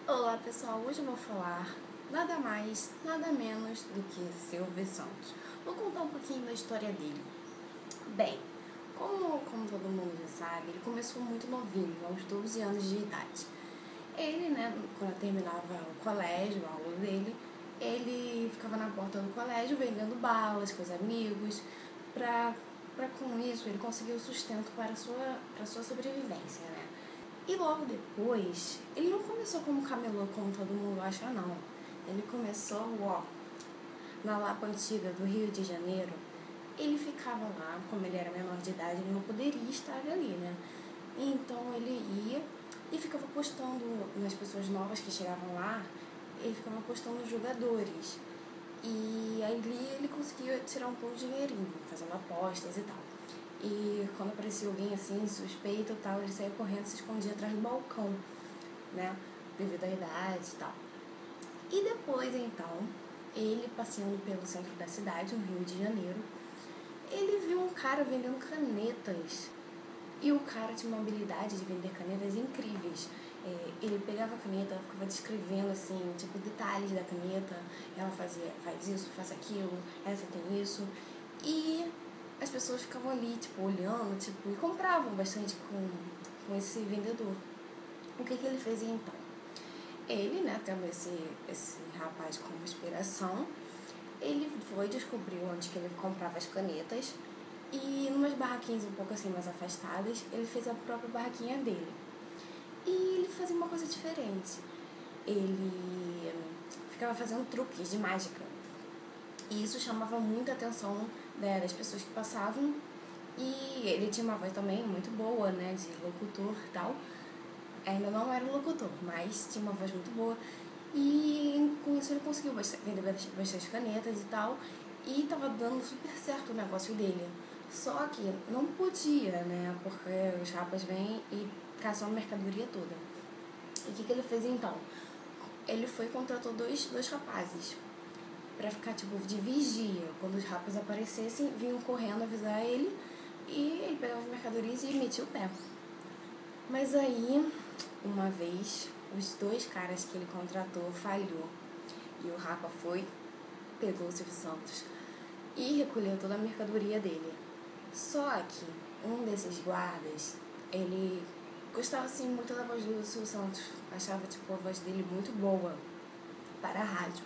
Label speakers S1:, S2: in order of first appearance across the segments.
S1: Olá pessoal, hoje eu vou falar nada mais, nada menos do que Silvio Santos. Vou contar um pouquinho da história dele. Bem, como todo mundo já sabe, ele começou muito novinho, aos 12 anos de idade. Ele, quando terminava o colégio, a aula dele, ele ficava na porta do colégio vendendo balas com os amigos, pra com isso ele conseguir o sustento para a sua sobrevivência, né? E logo depois, ele não começou como camelô, como todo mundo acha, não. Ele começou, na Lapa Antiga do Rio de Janeiro. Ele ficava lá, como ele era menor de idade, ele não poderia estar ali, né? Então ele ia e ficava postando nas pessoas novas que chegavam lá, ele ficava postando nos jogadores. E aí ele conseguia tirar um pouco de dinheirinho, fazendo apostas e tal. E quando aparecia alguém assim, suspeito e tal, ele saía correndo e se escondia atrás do balcão, né? Devido à idade e tal. E depois, então, ele passeando pelo centro da cidade, no Rio de Janeiro, ele viu um cara vendendo canetas. E o cara tinha uma habilidade de vender canetas incríveis. Ele pegava a caneta, ficava descrevendo assim, tipo, detalhes da caneta. Ela faz isso, faz aquilo, essa tem isso. E as pessoas ficavam ali, tipo, olhando, tipo, e compravam bastante com esse vendedor. O que ele fez então? Ele, né, tendo esse rapaz como inspiração, ele foi descobrir onde que ele comprava as canetas e numas barraquinhas um pouco assim mais afastadas, ele fez a própria barraquinha dele. E ele fazia uma coisa diferente. Ele ficava fazendo truques de mágica. E isso chamava muita atenção, né, das pessoas que passavam. E ele tinha uma voz também muito boa, né, de locutor e tal. Ainda não era locutor, mas tinha uma voz muito boa. E com isso ele conseguiu vender bastante canetas e tal. E tava dando super certo o negócio dele. Só que não podia, né, porque os rapas vêm e caçam a mercadoria toda. E o que ele fez então? Ele foi e contratou dois rapazes pra ficar, tipo, de vigia. Quando os rapas aparecessem, vinham correndo avisar ele e ele pegava as mercadorias e metia o pé. Mas aí, uma vez, os dois caras que ele contratou falhou. E o rapa foi, pegou o Silvio Santos e recolheu toda a mercadoria dele. Só que um desses guardas, ele gostava assim muito da voz do Silvio Santos. Achava, tipo, a voz dele muito boa para a rádio.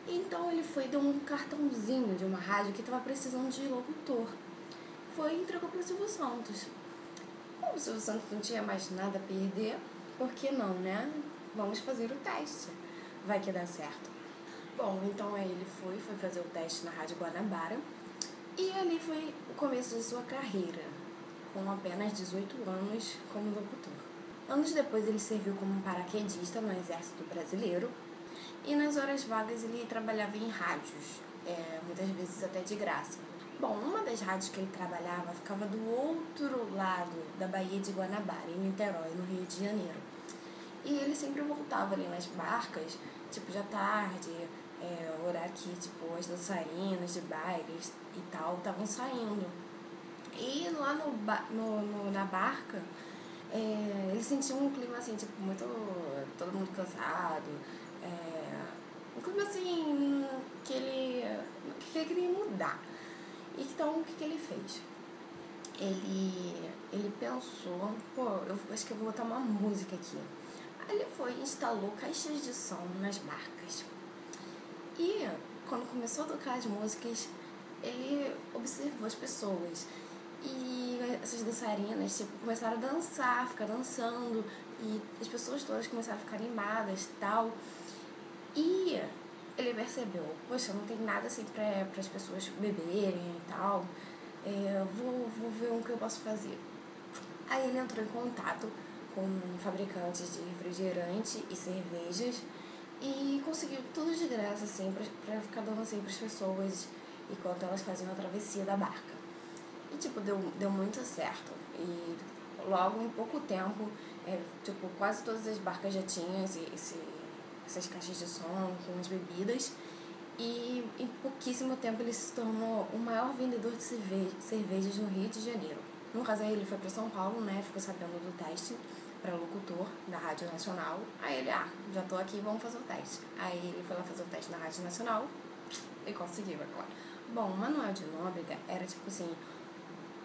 S1: Então ele foi e deu um cartãozinho de uma rádio que estava precisando de locutor. Foi e entregou para o Silvio Santos. Como o Silvio Santos não tinha mais nada a perder, por que não, né? Vamos fazer o teste. Vai que dá certo. Bom, então aí ele foi fazer o teste na Rádio Guanabara. E ali foi o começo de sua carreira, com apenas 18 anos como locutor. Anos depois ele serviu como paraquedista no Exército Brasileiro. E nas horas vagas ele trabalhava em rádios, muitas vezes até de graça. Bom, uma das rádios que ele trabalhava ficava do outro lado da Baía de Guanabara, em Niterói, no Rio de Janeiro. E ele sempre voltava ali nas barcas, tipo, já tarde, horário que, tipo, as dançarinas de bailes e tal estavam saindo. E lá na barca, ele sentia um clima assim, tipo, muito, todo mundo cansado, um clima assim que ele queria mudar. Então o que ele fez? Ele pensou, eu acho que eu vou botar uma música aqui. Aí ele foi e instalou caixas de som nas barcas. E quando começou a tocar as músicas, ele observou as pessoas. E essas dançarinas, tipo, começaram a dançar, ficar dançando. E as pessoas todas começaram a ficar animadas e tal. E ele percebeu, poxa, não tem nada assim para as pessoas beberem e tal. Vou ver o que eu posso fazer. Aí ele entrou em contato com fabricantes de refrigerante e cervejas e conseguiu tudo de graça, assim, pra ficar dando assim pras pessoas enquanto elas faziam a travessia da barca. E, tipo, deu muito certo. E logo, em pouco tempo, tipo, quase todas as barcas já tinham essas caixas de som com as bebidas. E em pouquíssimo tempo ele se tornou o maior vendedor de cervejas no Rio de Janeiro. No caso aí ele foi para São Paulo, né? Ficou sabendo do teste. para locutor da Rádio Nacional. Aí ele, já tô aqui, vamos fazer o teste. Aí ele foi lá fazer o teste na Rádio Nacional e conseguiu, é claro. Bom, Manoel de Nóbrega era tipo assim,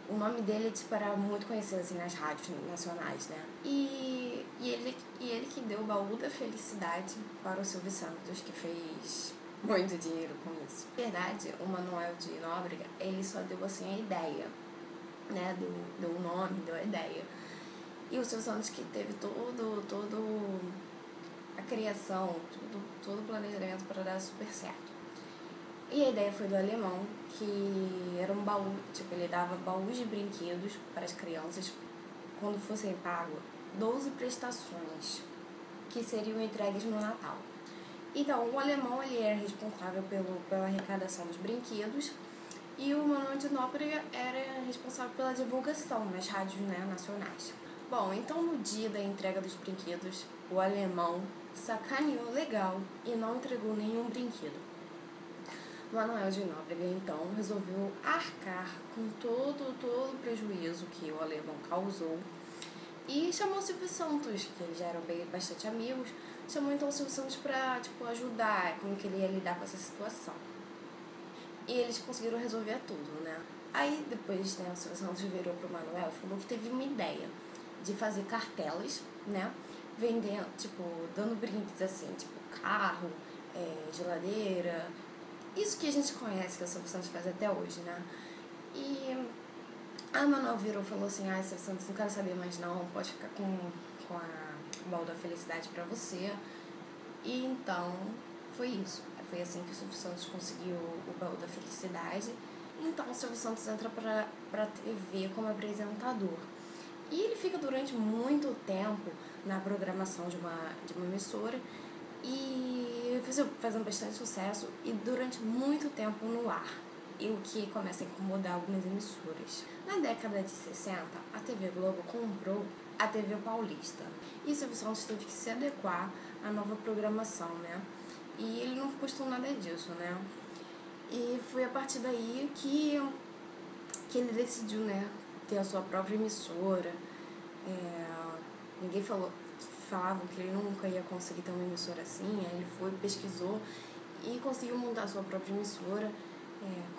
S1: o nome dele tipo, era muito conhecido assim nas rádios nacionais, né? E ele que deu o baú da felicidade para o Silvio Santos, que fez muito dinheiro com isso. Na verdade, o Manoel de Nóbrega, ele só deu assim a ideia, né? Deu o nome, deu a ideia. E o Silvio Santos que teve todo a criação, todo o planejamento para dar super certo. E a ideia foi do alemão, que era um baú, tipo, ele dava baús de brinquedos para as crianças quando fossem pago 12 prestações que seriam entregues no Natal. Então, o alemão ele era responsável pela arrecadação dos brinquedos e o Manoel de Nóbrega era responsável pela divulgação nas rádios, né, nacionais. Bom, então no dia da entrega dos brinquedos, o alemão sacaneou legal e não entregou nenhum brinquedo. Manoel de Nóbrega, então, resolveu arcar com todo o prejuízo que o alemão causou e chamou o Silvio Santos, que eles já eram bastante amigos, chamou então o Silvio Santos para ajudar, como que ele ia lidar com essa situação. E eles conseguiram resolver tudo, né? Aí depois, né, o Silvio Santos virou pro Manoel e falou que teve uma ideia de fazer cartelas, né, vendendo, dando brindes assim, carro, geladeira, isso que a gente conhece, que o Silvio Santos faz até hoje, né? E a Manoel virou e falou assim, Silvio Santos, não quero saber mais não, pode ficar com o baú da felicidade pra você. E então, foi isso. Foi assim que o Silvio Santos conseguiu o baú da felicidade. Então, o Silvio Santos entra pra TV como apresentador. E ele fica durante muito tempo na programação de uma emissora e fazendo bastante sucesso e durante muito tempo no ar, e o que começa a incomodar algumas emissoras. Na década de 60, a TV Globo comprou a TV Paulista e o Silvio Santos teve que se adequar à nova programação, né? E ele não gostou nada disso, né? E foi a partir daí que ele decidiu, né, ter a sua própria emissora. Ninguém falavam que ele nunca ia conseguir ter uma emissora assim, aí ele foi, pesquisou e conseguiu montar a sua própria emissora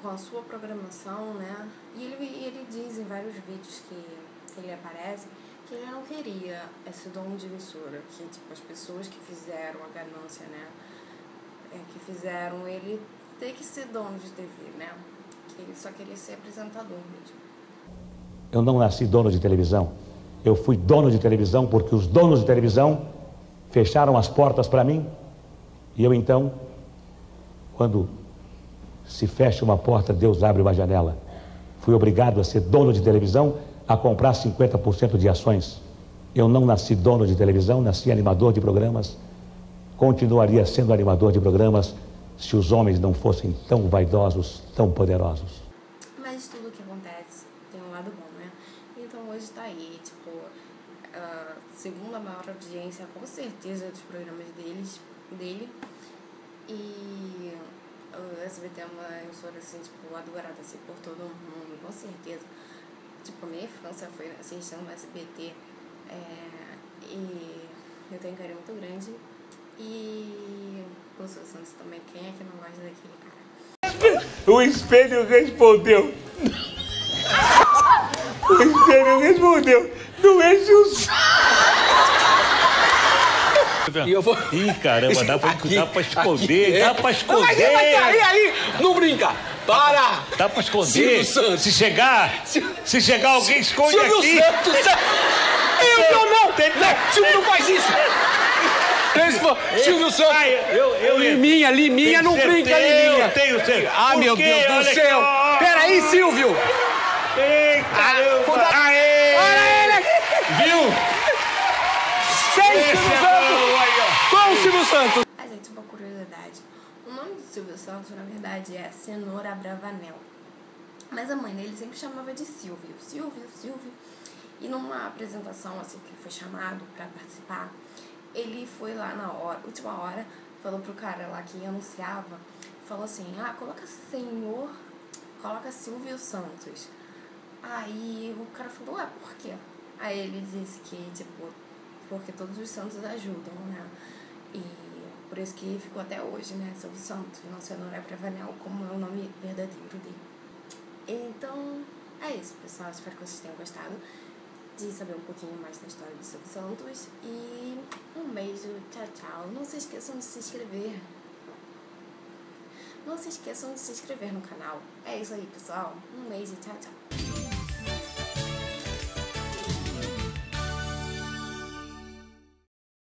S1: com a sua programação, né? E ele diz em vários vídeos que ele aparece que ele não queria esse dono de emissora, que as pessoas que fizeram a ganância, né? Que fizeram ele ter que ser dono de TV, né? Que ele só queria ser apresentador mesmo.
S2: Eu não nasci dono de televisão. Eu fui dono de televisão porque os donos de televisão fecharam as portas para mim. E eu então, quando se fecha uma porta, Deus abre uma janela. Fui obrigado a ser dono de televisão, a comprar 50% de ações. Eu não nasci dono de televisão, nasci animador de programas. Continuaria sendo animador de programas se os homens não fossem tão vaidosos, tão poderosos.
S1: Mas tudo que acontece tem um lado bom, né? Então hoje tá aí, a segunda maior audiência, com certeza, dos programas dele. E o SBT é uma emissora, assim, adorada, assim, por todo mundo, com certeza. Minha infância foi assistindo o SBT, e eu tenho um carinho muito grande. E o Silvio Santos também, quem é que não gosta daquele cara?
S3: O espelho respondeu. O espelho respondeu. Não é justo.
S4: E eu vou...
S3: Ih, caramba, dá pra esconder, dá pra esconder.
S4: Aí, não brinca. Para!
S3: Dá pra esconder.
S4: Silvio Santos.
S3: Se chegar alguém, esconde
S4: Silvio
S3: aqui.
S4: Santos! Não, Silvio não faz isso! Silvio Santos! Liminha, não brinca, Liminha!
S3: Eu tenho certeza.
S4: Ah, meu Deus do céu! Peraí, Silvio!
S3: Ei, caramba! Aê!
S4: Olha ele aqui! Viu? Sem Silvio Santos! Com o Silvio Santos!
S1: Gente, uma curiosidade. O nome do Silvio Santos, na verdade, é Cenoura Abravanel. Mas a mãe dele sempre chamava de Silvio. E numa apresentação, assim, que foi chamado pra participar, ele foi lá na última hora, falou pro cara lá que anunciava, falou assim, coloca Silvio Santos. Aí o cara falou, por quê? Aí ele disse que, porque todos os santos ajudam, né? E por isso que ficou até hoje, né? Silvio Santos, Nossa Senhora Bravanel, como é o nome verdadeiro dele. Então, é isso, pessoal. Espero que vocês tenham gostado de saber um pouquinho mais da história do Silvio Santos. E um beijo, tchau, tchau. Não se esqueçam de se inscrever. Não se esqueçam de se inscrever no canal. É isso aí, pessoal. Um beijo, tchau, tchau.